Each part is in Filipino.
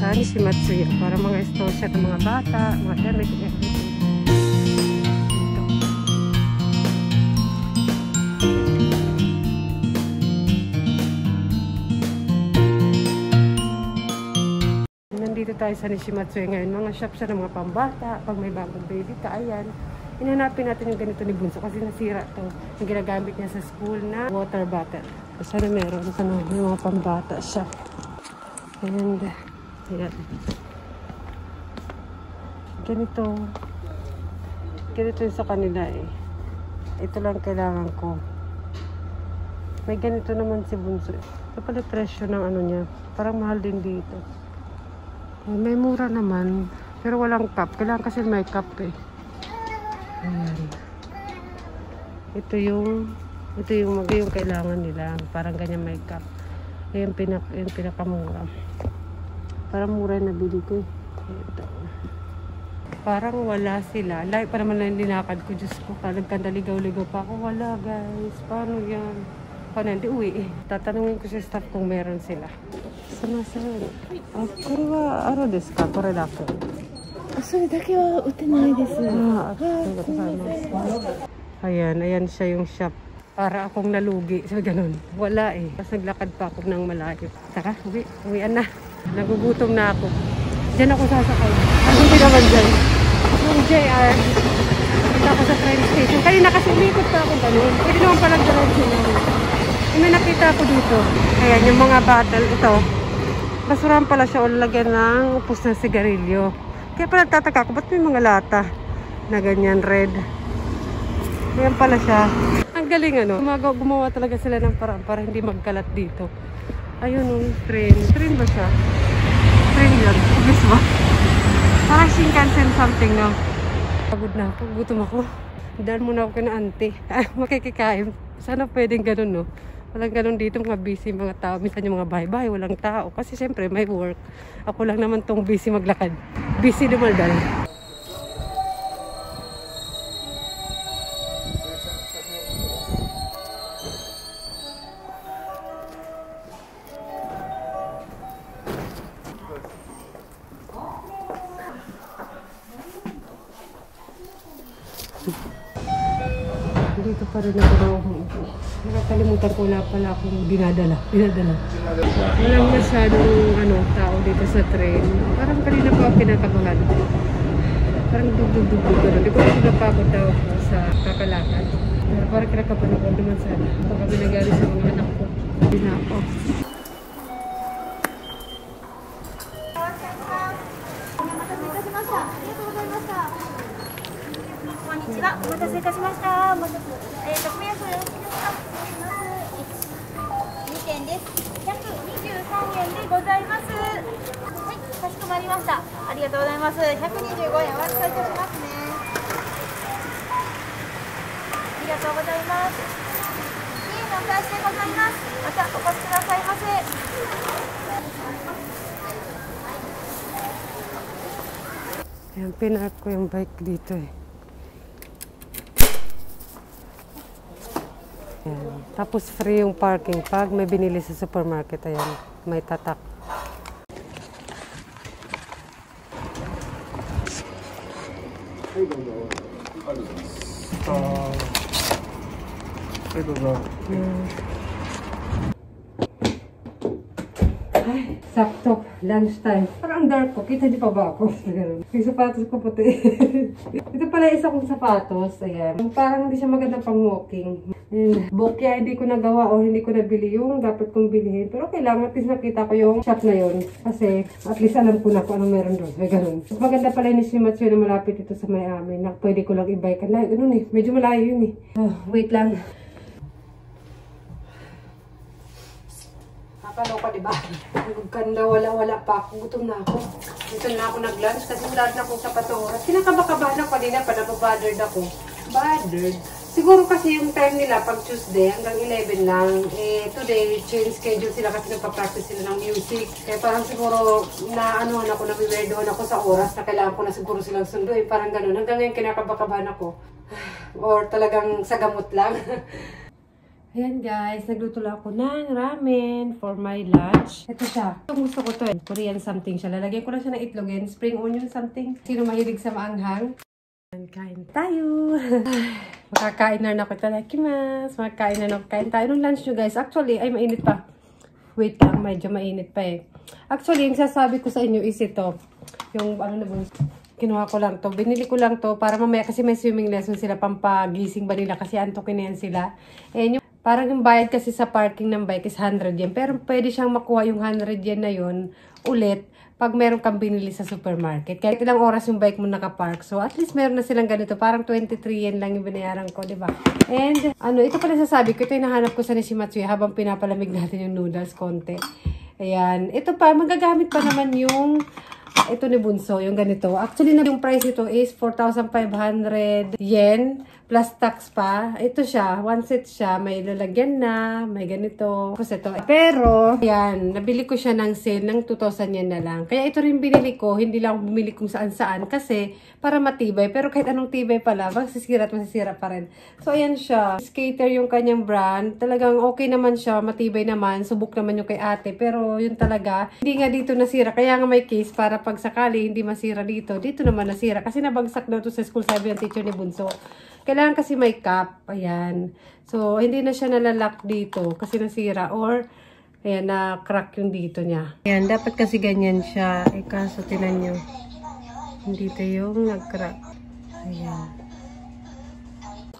sa Nishimatsuya para mga store siya ng mga bata, mga damit, everything. Nandito tayo sa Nishimatsuya ngayon. Mga shop siya ng mga pambata. Pag may bagong baby ka, ayan. Hinanapin natin yung ganito ni Bunso kasi nasira to. Yung ginagamit niya sa school na water bottle. Sana meron. Sana yung mga pambata siya. And, ayan. Ganito yung sa kanila eh. Ito lang kailangan ko. May ganito naman si Bunso. Ito pala presyo ng ano niya. Parang mahal din dito. May mura naman. Pero walang cup. Kailangan kasi may cup eh. Ayan. Ito yung kailangan nila. Parang ganyan may cup. Yung pinakamura. Parang mura na bili ko. Ito. Parang wala sila. Like pa naman lang linakad ko. Diyos ko. Nagkandaligaw-ligaw pa ako. Wala guys. Paano yan? Paano hindi uwi eh. Tatanungin ko sa staff kung meron sila. Sama-sama. Kore wa aru desu ka? Kore dake. それだけは売ってないです。Ayan siya yung shop. Para akong nalugi. Sabi ganun. Wala eh. Tapos naglakad pa ako ng malayo. Tara, uwian na. Nagugutom na ako. Diyan ako sasakay. Ano din naman dyan? Yung JR. Kita ako sa train station. Kanina kasi umikot pa ako ganun. Pwede naman palang direction namin. May nakita ako dito. Ayan, yung mga bottle. Ito. Basurahan pala siya o lalagyan ng upos ng sigarilyo. Kaya pala nagtataka ko, ba't may mga lata na ganyan, red? Ayan pala siya. Ang galing ano. Gumawa talaga sila ng paraan para hindi magkalat dito. Ayun o, train. Train ba siya? Train yan. Obvious ba? Parang Shinkansen something, no? Pagod na ako. Gutom ako. Dahil muna ako kina auntie. Makikikain. Sana pwedeng ganun, no? Walang ganun dito, mga busy mga tao. Minsan yung mga bye-bye, walang tao. Kasi siyempre may work. Ako lang naman tong busy maglakad. Busy dumaldal. Dito pa rin ako. Nakakalimutan ko na pala akong dinadala. Walang masyadong tao dito sa train. Parang kanina pa ako kinakabahan. Parang dugdug-dugdug. Hindi ko rin napagod daw ako sa kakalakad. Pero parang kinakabahan ako naman sa pag kami nagari sa mga anak ko. Hindi na ako. お待たせいたしました。もう一つ、特約よろしいですか。2点です。123円でございます。はい、かしこまりました。ありがとうございます。125円お渡しいたしますね。ありがとうございます。いいのお返しでございます。またお越しくださいませ。Ayan, pinark ko yung bike dito eh. Ayan. Tapos free yung parking pag may binili sa supermarket. Ayan, may tatak. Ay, sakto. Lunchtime. Parang dark ko. Kita niyo pa ba ako? Yung sapatos ko puti. Ito pala isa kong sapatos. Ayan. Parang hindi siya maganda pang walking. Kaya hindi ko nagawa o hindi ko nabili yung dapat kong bilihin. Pero kailangan at least nakita ko yung shop na yun. Kasi at least alam ko na kung ano meron doon. May ganun. Maganda pala yung Nishimatsuya na malapit ito sa may amin. Na pwede ko lang i-buy ka na. Ganun eh. Medyo malayo yun eh. Oh, wait lang. Nakaloka, diba? Ganda, wala pa ako. Gutom na ako. Gutom na ako nag-lunch kasi wala na akong sapato oras. Kinakabakabahan ako kanina pa, nababothered ako. Bothered. Siguro kasi yung time nila pag Tuesday hanggang 11 lang. Today, change schedule sila kasi nagpa-practice sila ng music. Kaya parang siguro na-anuhan ako, nabiwerdohan ako sa oras na kailangan ko na siguro silang sunduin. Parang ganun. Hanggang ngayon kinakabakabahan ako. Or talagang sa gamot lang. Ayan guys, nagluto lang ako ng ramen for my lunch. Ito siya. Itong gusto ko to eh. Korean something siya. Lalagyan ko lang siya ng itlog and spring onion something. Sino mahilig sa maanghang? Kain tayo. Makakain na ako. Itadakimasu. Makakain na ako. Kain tayo ng lunch nyo guys. Actually, ay mainit pa. Wait lang, medyo mainit pa eh. Actually, yung sasabi ko sa inyo is ito. Yung ano na ba? Kinuha ko lang to. Binili ko lang to para mamaya kasi may swimming lesson sila. Pampagising ba nila kasi antokin na yan sila. And yung parang yung bayad kasi sa parking ng bike is 100 yen. Pero pwede siyang makuha yung 100 yen na yun ulit pag meron kang binili sa supermarket. Kaya ilang oras yung bike mo nakapark. So at least meron na silang ganito. Parang 23 yen lang yung binayaran ko, diba? And ano, ito pala sasabi ko. Ito yung nahanap ko sa Nishimatsuya habang pinapalamig natin yung noodles konti. Ayan. Ito pa, magagamit pa naman yung ito ni Bunso, yung ganito. Actually, yung price ito is 4,500 yen plus tax pa. Ito siya, one set siya. May lalagyan na, may ganito. Tapos ito. Pero, yan, nabili ko siya ng sale ng 2,000 yen na lang. Kaya ito rin binili ko, hindi lang ako bumili kung saan-saan kasi para matibay. Pero kahit anong tibay pala, masisira at masisira pa rin. So, ayan siya. Skater yung kanyang brand. Talagang okay naman siya, matibay naman. Subok naman yung kay ate. Pero, yun talaga, hindi nga dito nasira. Kaya nga may case para pag sakali hindi masira dito, dito naman nasira. Kasi nabagsak daw to sa school, sabi ng teacher ni Bunso. Kailangan kasi may cap. Ayan. So, hindi na siya nalalak dito kasi nasira. Or, ayan, na-crack yung dito niya. Ayan, dapat kasi ganyan siya. Eh, kaso, tinan nyo. Dito yung nag-crack. Ayan.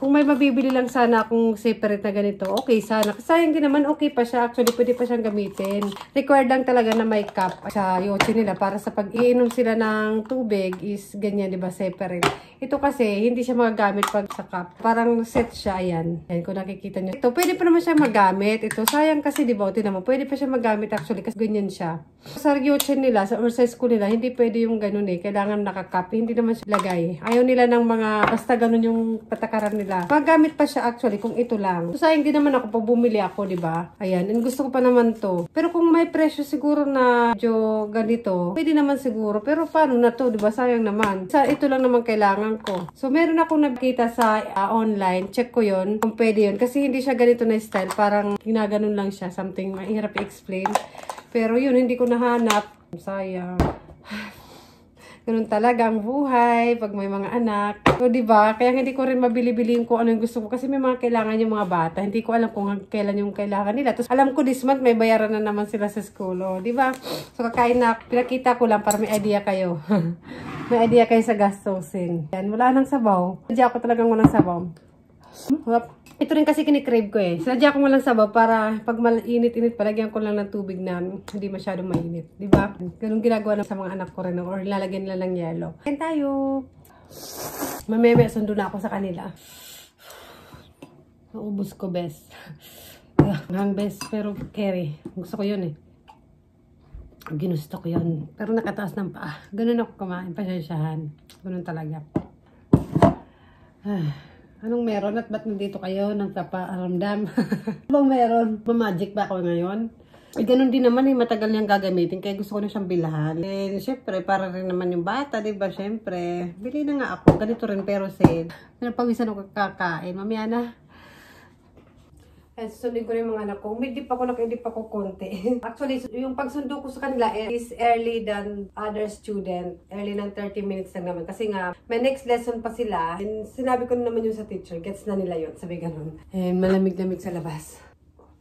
Kung may mabibili lang sana akong separate na ganito, okay sana. Sayang din naman, okay pa siya. Actually, pwede pa siyang gamitin. Required lang talaga na may cup sa yoche nila para sa pag-iinom sila ng tubig is ganyan, di ba, separate. Ito kasi, hindi siya magagamit pag sa cup. Parang set siya, ayan. Ayan, kung nakikita nyo. Ito, pwede pa naman siya magamit. Ito, sayang kasi, di ba, tinan mo, pwede pa siya magamit actually kasi ganyan siya. Sa yoche nila, or sa school nila, hindi pwede yung ganun eh. Kailangan naka-cup. Hindi naman siya lagay. Ayaw nila ng mga, basta ganun yung patakaran nila. Magamit pa siya actually kung ito lang. So, sayang din naman ako pag bumili ako, di ba? Ayan, and gusto ko pa naman to. Pero kung may presyo siguro na medyo ganito, pwede naman siguro. Pero paano na to, di ba? Sayang naman. Sa ito lang naman kailangan ko. So, meron akong nakita sa online. Check ko yon kung pwede yun. Kasi hindi siya ganito na style. Parang ginaganon lang siya. Something mahirap i-explain. Pero yun, hindi ko nahanap. Sayang. Ganun talaga ang buhay pag may mga anak. So, diba? Kaya hindi ko rin mabili-biliin ko ano yung gusto ko. Kasi may mga kailangan yung mga bata. Hindi ko alam kung kailan yung kailangan nila. Tapos, alam ko this month may bayaran na naman sila sa school. O, diba? So, kakain na. Pinakita ko lang para may idea kayo. May idea kayo sa gastusin. Yan, wala nang sabaw. Sadya ako talagang walang sabaw. Ito rin kasi kinikrave ko eh. Sadya ko walang sabaw para pag init-init palagyan ko lang ng tubig na hindi masyadong mainit. Diba? Ganun ginagawa na sa mga anak ko rin. Or lalagyan nila ng yelo. Kain tayo. Mamaya sundo na ako sa kanila. Naubos ko best. Ang best pero carry. Gusto ko yun eh. Ginusto ko yun. Pero nakataas ng paa. Ganun ako kumain. Pasensyahan. Ganun talaga. Anong meron? At ba't nandito kayo? Nagpaparamdam? Anong meron? Magic ba ako ngayon? Eh, ganun din naman eh. Matagal niyang gagamitin. Kaya gusto ko na siyang bilhan. Eh, syempre, para rin naman yung bata, diba? Syempre. Bili na nga ako. Ganito rin pero sale. Pinapawisan ako kakain. Mamaya na. Susundin ko rin yung mga anak ko. Umidip ako, nakidip ako konti. Actually, yung pagsundo ko sa kanila is early than other student. Early ng 30 minutes lang naman. Kasi nga, may next lesson pa sila. And sinabi ko naman yun sa teacher. Gets na nila yun. Sabi ganun. Eh, malamig-lamig sa labas.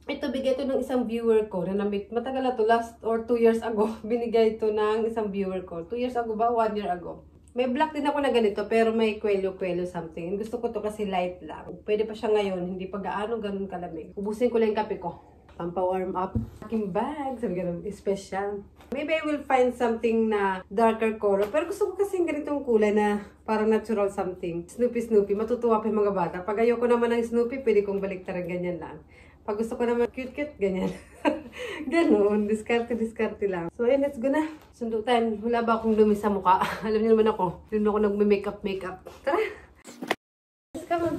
Ito, bigay ito ng isang viewer ko na namit. Matagal na to, last or 2 years ago. Binigay ito ng isang viewer ko. 2 years ago ba? 1 year ago. May black din ako na ganito, pero may kwelyo-kwelyo something. Gusto ko to kasi light lang. Pwede pa siya ngayon, hindi pa gaano ganun kalamig. Ubusin ko lang yung kape ko. Pampa-warm up. Aking bag, sabi ganun, special. Maybe I will find something na darker color. Pero gusto ko kasi ganitong kulay na parang natural something. Snoopy-snoopy. Matutuwa pa yung mga bata. Pag ayoko naman ng Snoopy, pwede kong baliktaran ganyan lang. Pag gusto ko naman cute-cute, ganyan. Ganon, diskarte lang. So, ayun, let's go na. Sundutan. Wala ba akong dumi sa mukha? Alam niyo naman ako. Doon ako nagme-makeup. Tara! Let's come on.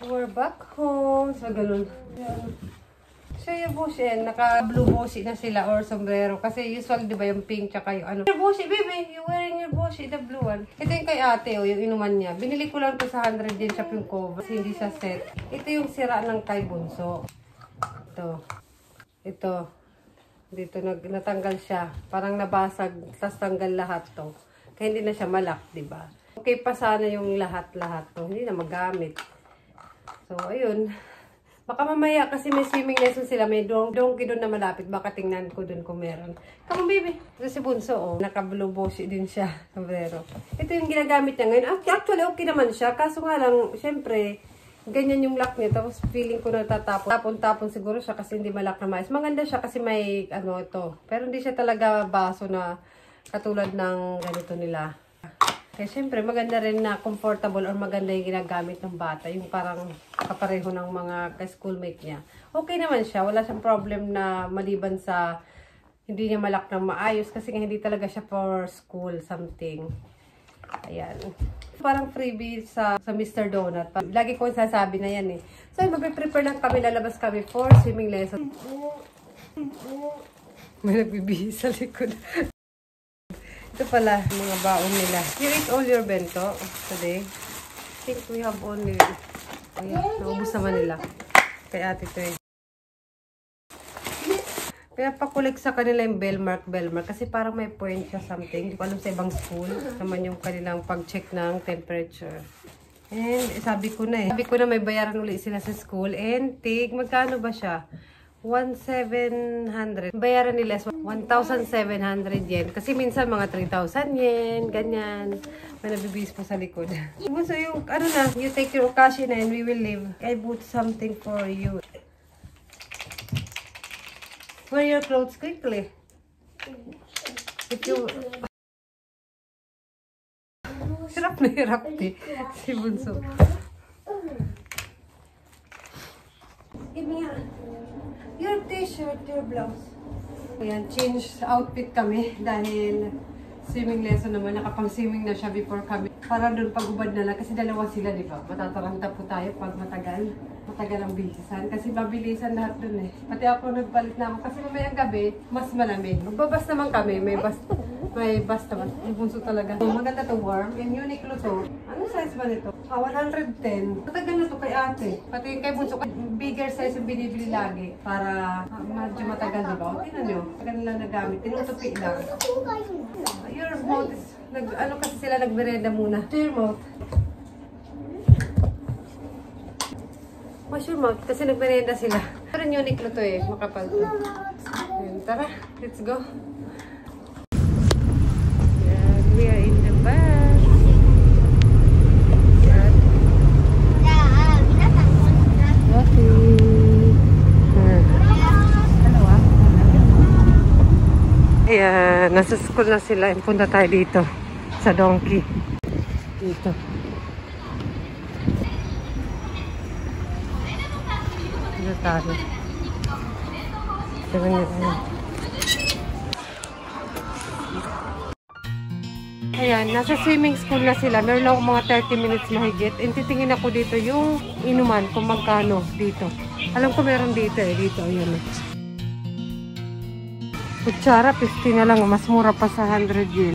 We're back home. So, ganon. Siya yung bushi. Naka-blue bushi na sila or sombrero. Kasi usual, di ba, yung pink tsaka yung ano. Your bushi, baby! You wearing your bushi, the blue one. Ito yung kay ate, o, yung inuman niya. Binili ko lang to sa 100 yen shop yung cover. Kasi hindi siya set. Ito yung sira ng kay Bunso. Ito. Dito natanggal siya. Parang nabasag, tas tanggal lahat to. Kaya hindi na siya malak, diba? Okay pa sana yung lahat-lahat to. Hindi na magamit. So, ayun. Baka mamaya kasi may swimming lesson sila. May donkey doon na malapit. Baka tingnan ko doon kung meron. Come on, baby. Ito si Bunso, oh. Naka-blue boshi din siya. Sombrero. Ito yung ginagamit niya ngayon. Actually, okay naman siya. Kaso nga lang, syempre, ganyan yung lock niya. Tapos, feeling ko natatapon. Tapon-tapon siguro siya kasi hindi malak na mais. Maganda siya kasi may, ito. Pero hindi siya talaga baso na katulad ng ganito nila. Kaya syempre, maganda rin na comfortable or maganda yung ginagamit ng bata. Yung parang kapareho ng mga ka-schoolmate niya. Okay naman siya. Wala siyang problem na maliban sa hindi niya malak ng maayos. Kasi hindi talaga siya for school something. Ayan. Parang freebie sa Mr. Donut. Lagi ko sasabi na yan eh. So, magpe-prepare lang kami. Lalabas kami for swimming lesson. May nagbibihis sa likod. Ito pala, mga baon nila. You eat all your bento today? I think we have only... Ayan, naubos naman nila. Kaya ate ito eh. Kaya pakulik sa kanila yung bellmark. Kasi parang may point siya something. Hindi ko alam sa ibang school. Naman yung kanilang pag-check ng temperature. And sabi ko na may bayaran ulit sila sa school. And magkano ba siya? 1,700. Bayaran nila 1,700 yen. Kasi minsan mga 3,000 yen. Ganyan. May nabibis po sa likod. So yung, you take your okashi na and we will leave. I bought something for you. Wear your clothes quickly. If you... Hirap na hirap eh. Si Bunso. Give me your t-shirt, your blouse. Ayan, change outfit kami dahil swimming lesson naman. Nakapang-swimming na siya before kami. Para doon pag-ubad na lang. Kasi dalawa sila, di ba? Matataranta po tayo pag matagal. Matagal ang bihisan. Kasi mabilisan lahat doon eh. Pati ako nagpalit na ako. Kasi mamayang gabi, mas malamig. Magbabas naman kami. May bus naman. Yung Bunso talaga. Maganda to, warm. And Uniqlo to. Ano size ba nito? 110. Matagal na to kay ate. Pati kay Bunso, bigger size yung binibili lagi. Para medyo matagal, di ba? O, tingnan nyo. Matagal nila nagamit. Tinutupi lang. Your mouth is... kasi sila nagmerenda muna. Your mouth. Wash your mouth. Kasi nagmerenda sila. Pero Uniqlo to eh. Makapal to. Ayan, tara. Let's go. Yan. We are in the bus. Yan. Okay. Ayan. Nasa school na sila. Punta tayo dito. Sa donkey. Dito. Dito tayo. Ayan, nasa swimming school na sila. Meron lang mga 30 minutes mahigit. And titingin ako dito yung inuman kung magkano dito. Alam ko meron dito eh. Dito, ayan eh. Kutsara, 50 na lang. Mas mura pa sa 100 yen.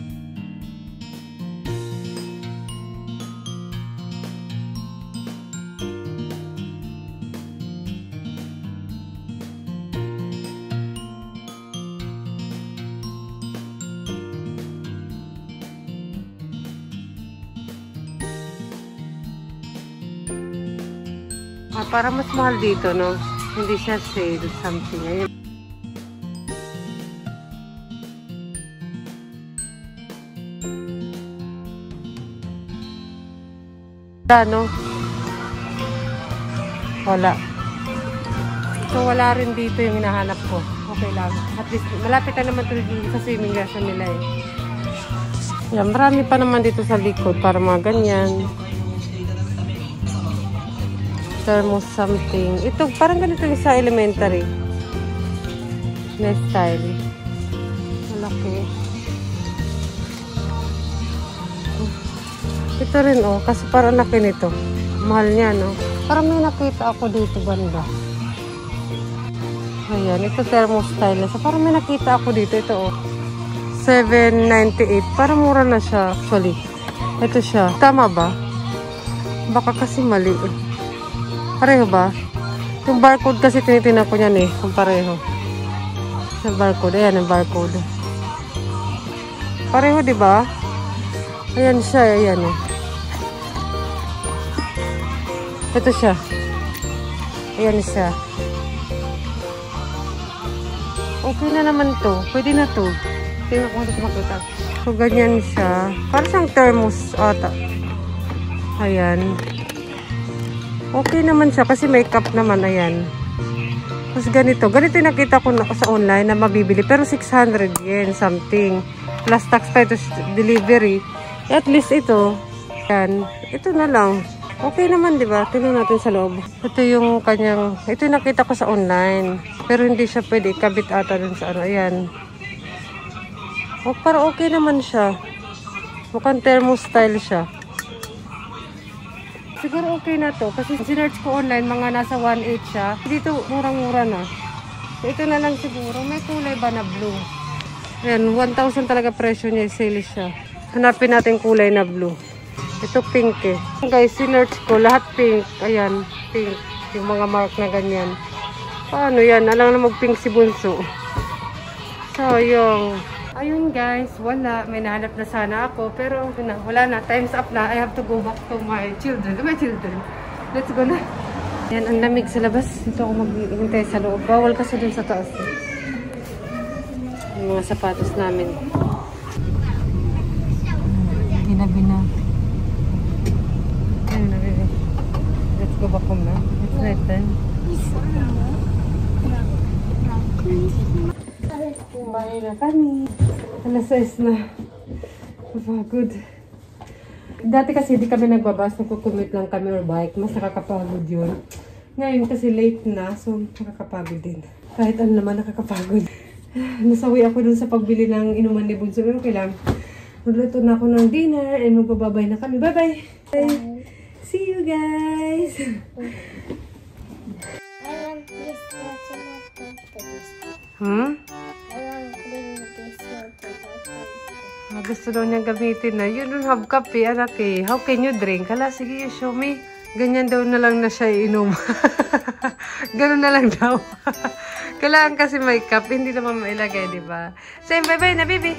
Para mas mahal dito, no? Hindi siya sale, something. Ayun. No? Wala. So, wala rin dito yung hinahanap ko. Okay lang. At least, malapit na naman dito sa swimming lesson nila eh. Yan, marami pa naman dito sa likod para mga ganyan. Thermos something. Ito, parang ganito yung sa elementary. Next style. Malaki. Ito rin, oh. Kasi parang laki nito. Mahal niya, no? Parang may nakita ako dito, banda. Ayan, ito thermos style. So, parang may nakita ako dito. Ito, oh. 798. Parang mura na siya, actually. Ito siya. Tama ba? Baka kasi mali, eh. Pareho ba? Yung barcode kasi tinitingnan ko yan eh. Kung pareho. Sa barcode. Ayan ang barcode. Pareho, di ba? Ayan siya. Ayan eh. Ito siya. Ayan siya. Okay na naman to. Pwede na to. Tingnan ko dito makita. So, ganyan siya. Parang siyang thermos ata. Ayan. Okay naman siya kasi may cup naman. Ayan. Tapos ganito. Ganito yung nakita ko sa online na mabibili. Pero 600 yen something. Plus tax pa ito delivery. At least ito. Ayan. Ito na lang. Okay naman, di ba? Tingnan natin sa loob. Ito yung kanyang... Ito yung nakita ko sa online. Pero hindi siya pwede ikabit ata dun sa ano. Ayan. O, para okay naman siya. Mukhang thermos style siya. Siguro okay na to. Kasi sinerch ko online, mga nasa 1.8 siya. Dito, murang-mura na. So, ito na lang siguro. May kulay ba na blue? Ayan, 1,000 talaga presyo niya. Sale siya. Hanapin natin kulay na blue. Ito pink eh. Guys, sinerch ko. Lahat pink. Ayan, pink. Yung mga mark na ganyan. Paano yan? Alam na mag-pink si Bunso. So, yung... Ayun guys, wala. May nahanap na sana ako. Pero wala na. Time's up na. I have to go back to my children. Let's go na. Yan, ang lamig sa labas. Dito ako maghihintay sa loob. Bawal kasi dun sa taas. Yung mga sapatos namin. Ginabi na. Ayun na, baby. Let's go back home na. It's night time. Kumain na kami. Alas 6 na. Napagod. Dati kasi hindi kami nagbabas. Nagkukumit lang kami or bike. Mas nakakapagod yun. Ngayon kasi late na. So nakakapagod din. Kahit ano naman nakakapagod. Nasawi ako dun sa pagbili ng inuman ni Bunso. Pero okay lang. Magluto na ako ng dinner. And magbababay na kami. Bye-bye! Bye! See you guys! Gusto daw niyang gamitin na. You don't have coffee, anak eh. How can you drink? Hala, sige, you show me. Ganyan daw na lang na siya iinom. Ganun na lang daw. Kailangan kasi may cup. Hindi naman mailagay, di ba? Say bye-bye na, baby.